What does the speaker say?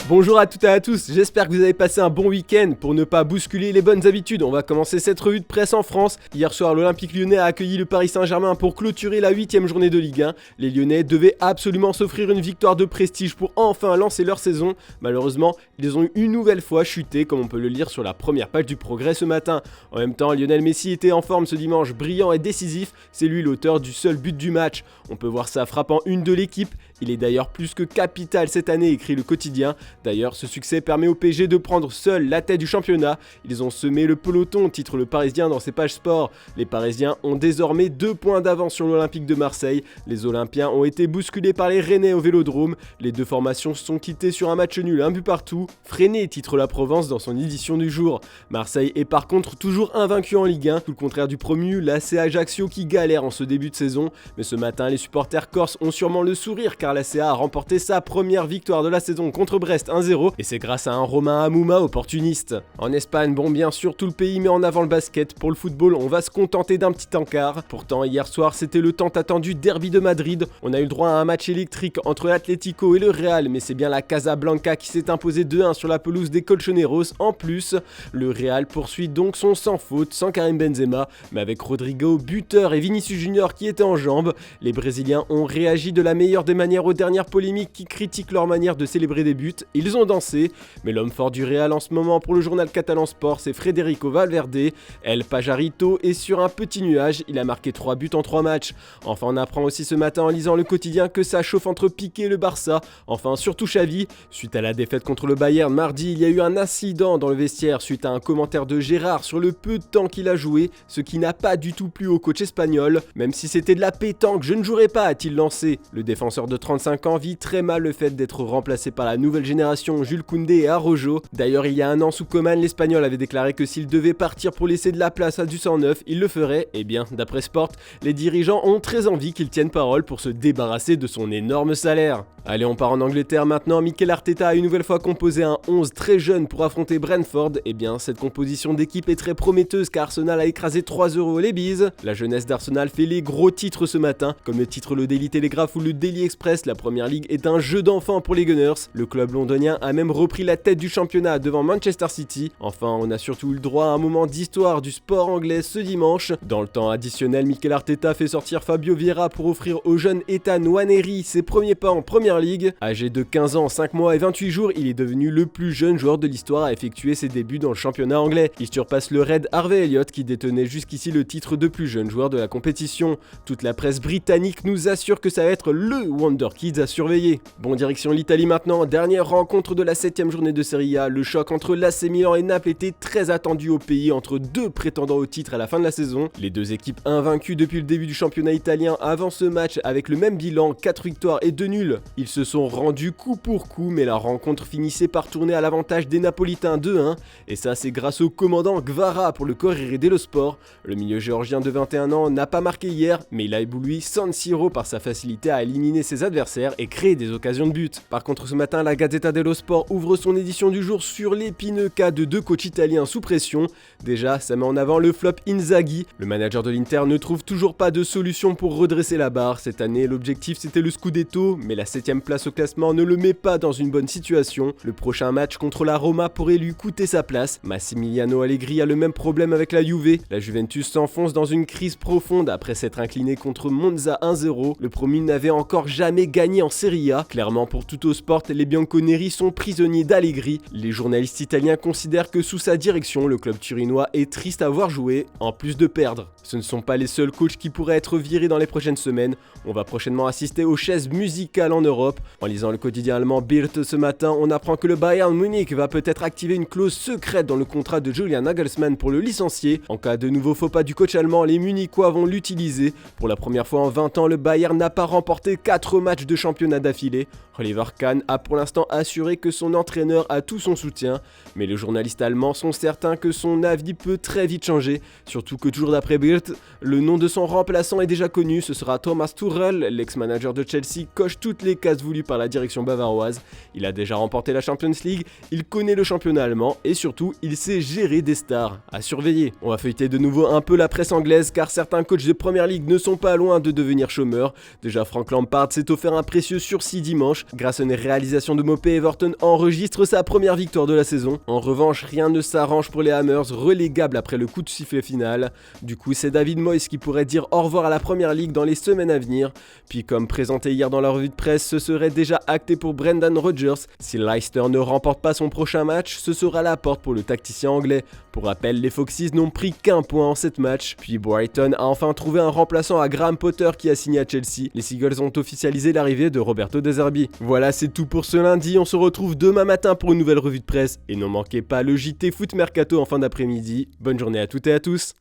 Bonjour à toutes et à tous, j'espère que vous avez passé un bon week-end. Pour ne pas bousculer les bonnes habitudes, on va commencer cette revue de presse en France. Hier soir, l'Olympique Lyonnais a accueilli le Paris Saint-Germain pour clôturer la 8ème journée de Ligue 1. Les Lyonnais devaient absolument s'offrir une victoire de prestige pour enfin lancer leur saison. Malheureusement, ils ont une nouvelle fois chuté, comme on peut le lire sur la première page du Progrès ce matin. En même temps, Lionel Messi était en forme ce dimanche, brillant et décisif. C'est lui l'auteur du seul but du match. On peut voir ça frappant une de l'équipe. Il est d'ailleurs plus que capital cette année, écrit le quotidien. D'ailleurs, ce succès permet au PSG de prendre seul la tête du championnat. Ils ont semé le peloton, titre le Parisien dans ses pages sport. Les Parisiens ont désormais 2 points d'avance sur l'Olympique de Marseille. Les Olympiens ont été bousculés par les Rennais au Vélodrome. Les deux formations se sont quittées sur un match nul, un but partout. Freiné, titre la Provence dans son édition du jour. Marseille est par contre toujours invaincu en Ligue 1, tout le contraire du promu, l'AC Ajaccio qui galère en ce début de saison. Mais ce matin, les supporters corses ont sûrement le sourire car l'ACA a remporté sa première victoire de la saison contre Brest 1-0 et c'est grâce à un Romain Hamouma opportuniste. En Espagne, bon bien sûr tout le pays met en avant le basket. Pour le football, on va se contenter d'un petit encart. Pourtant hier soir c'était le tant attendu derby de Madrid. On a eu le droit à un match électrique entre l'Atlético et le Real, mais c'est bien la Casablanca qui s'est imposée 2-1 sur la pelouse des Colchoneros. En plus, le Real poursuit donc son sans faute, sans Karim Benzema, mais avec Rodrigo buteur et Vinicius Junior qui étaient en jambes. Les Brésiliens ont réagi de la meilleure des manières aux dernières polémiques qui critiquent leur manière de célébrer des buts. Ils ont dansé, mais l'homme fort du Real en ce moment pour le journal catalan Sport, c'est Federico Valverde. El Pajarito est sur un petit nuage, il a marqué 3 buts en 3 matchs. Enfin, on apprend aussi ce matin en lisant le quotidien que ça chauffe entre Piqué et le Barça. Enfin, surtout Xavi. Suite à la défaite contre le Bayern mardi, il y a eu un incident dans le vestiaire suite à un commentaire de Gérard sur le peu de temps qu'il a joué, ce qui n'a pas du tout plu au coach espagnol. Même si c'était de la pétanque, je ne jouerai pas, a-t-il lancé. Le défenseur de 35 ans vit très mal le fait d'être remplacé par la nouvelle génération Jules Koundé et Araujo. D'ailleurs, il y a un an sous Koeman, l'Espagnol avait déclaré que s'il devait partir pour laisser de la place à du 109, il le ferait. Eh bien, d'après Sport, les dirigeants ont très envie qu'il tienne parole pour se débarrasser de son énorme salaire. Allez, on part en Angleterre maintenant. Mikel Arteta a une nouvelle fois composé un 11 très jeune pour affronter Brentford. Eh bien, cette composition d'équipe est très prometteuse car Arsenal a écrasé 3-0 les Bees. La jeunesse d'Arsenal fait les gros titres ce matin. Comme le titre le Daily Telegraph ou le Daily Express, la première ligue est un jeu d'enfant pour les Gunners. Le club londonien a même repris la tête du championnat devant Manchester City. Enfin, on a surtout eu le droit à un moment d'histoire du sport anglais ce dimanche. Dans le temps additionnel, Mikel Arteta fait sortir Fabio Vieira pour offrir au jeune Ethan Nwaneri ses premiers pas en première ligue. Âgé de 15 ans, 5 mois et 28 jours, il est devenu le plus jeune joueur de l'histoire à effectuer ses débuts dans le championnat anglais. Il surpasse le Red Harvey Elliott qui détenait jusqu'ici le titre de plus jeune joueur de la compétition. Toute la presse britannique nous assure que ça va être le Wonder Kids à surveiller. Bon, direction l'Italie maintenant, dernière rencontre de la 7ème journée de Serie A. Le choc entre l'AC Milan et Naples était très attendu au pays entre deux prétendants au titre à la fin de la saison. Les deux équipes invaincues depuis le début du championnat italien avant ce match avec le même bilan, 4 victoires et 2 nuls. Ils se sont rendus coup pour coup, mais la rencontre finissait par tourner à l'avantage des Napolitains 2-1, et ça c'est grâce au commandant Gvara pour le Corriere dello Sport. Le milieu géorgien de 21 ans n'a pas marqué hier, mais il a ébloui San Siro par sa facilité à éliminer ses adversaires et créer des occasions de but. Par contre ce matin, la Gazzetta dello Sport ouvre son édition du jour sur l'épineux cas de 2 coachs italiens sous pression. Déjà, ça met en avant le flop Inzaghi. Le manager de l'Inter ne trouve toujours pas de solution pour redresser la barre. Cette année, l'objectif c'était le Scudetto, mais la 7ème place au classement ne le met pas dans une bonne situation. Le prochain match contre la Roma pourrait lui coûter sa place. Massimiliano Allegri a le même problème avec la Juve. La Juventus s'enfonce dans une crise profonde après s'être incliné contre Monza 1-0. Le promu n'avait encore jamais gagné en Serie A. Clairement, pour Tutto Sport, les Bianconeri sont prisonniers d'Allegri. Les journalistes italiens considèrent que sous sa direction, le club turinois est triste à voir jouer, en plus de perdre. Ce ne sont pas les seuls coachs qui pourraient être virés dans les prochaines semaines. On va prochainement assister aux chaises musicales en Europe. En lisant le quotidien allemand Bild ce matin, on apprend que le Bayern Munich va peut-être activer une clause secrète dans le contrat de Julian Nagelsmann pour le licencier. En cas de nouveau faux pas du coach allemand, les Munichois vont l'utiliser. Pour la première fois en 20 ans, le Bayern n'a pas remporté 4 matchs de championnat d'affilée. Oliver Kahn a pour l'instant assuré que son entraîneur a tout son soutien, mais les journalistes allemands sont certains que son avis peut très vite changer, surtout que toujours d'après Bild, le nom de son remplaçant est déjà connu, ce sera Thomas Tuchel, l'ex-manager de Chelsea, coche toutes les cases voulues par la direction bavaroise. Il a déjà remporté la Champions League, il connaît le championnat allemand et surtout, il sait gérer des stars. À surveiller. On va feuilleter de nouveau un peu la presse anglaise car certains coachs de Première Ligue ne sont pas loin de devenir chômeurs. Déjà Frank Lampard s'est offert offert un précieux sursis dimanche. Grâce à une réalisation de Mopé, Everton enregistre sa première victoire de la saison. En revanche, rien ne s'arrange pour les Hammers, relégables après le coup de sifflet final. Du coup, c'est David Moyes qui pourrait dire au revoir à la Première Ligue dans les semaines à venir. Puis comme présenté hier dans la revue de presse, ce serait déjà acté pour Brendan Rodgers. Si Leicester ne remporte pas son prochain match, ce sera la porte pour le tacticien anglais. Pour rappel, les Foxes n'ont pris qu'un point en 7 matchs. Puis Brighton a enfin trouvé un remplaçant à Graham Potter qui a signé à Chelsea. Les Seagulls ont officialisé l'arrivée de Roberto De Zerbi. Voilà, c'est tout pour ce lundi. On se retrouve demain matin pour une nouvelle revue de presse. Et ne manquez pas le JT Foot Mercato en fin d'après-midi. Bonne journée à toutes et à tous.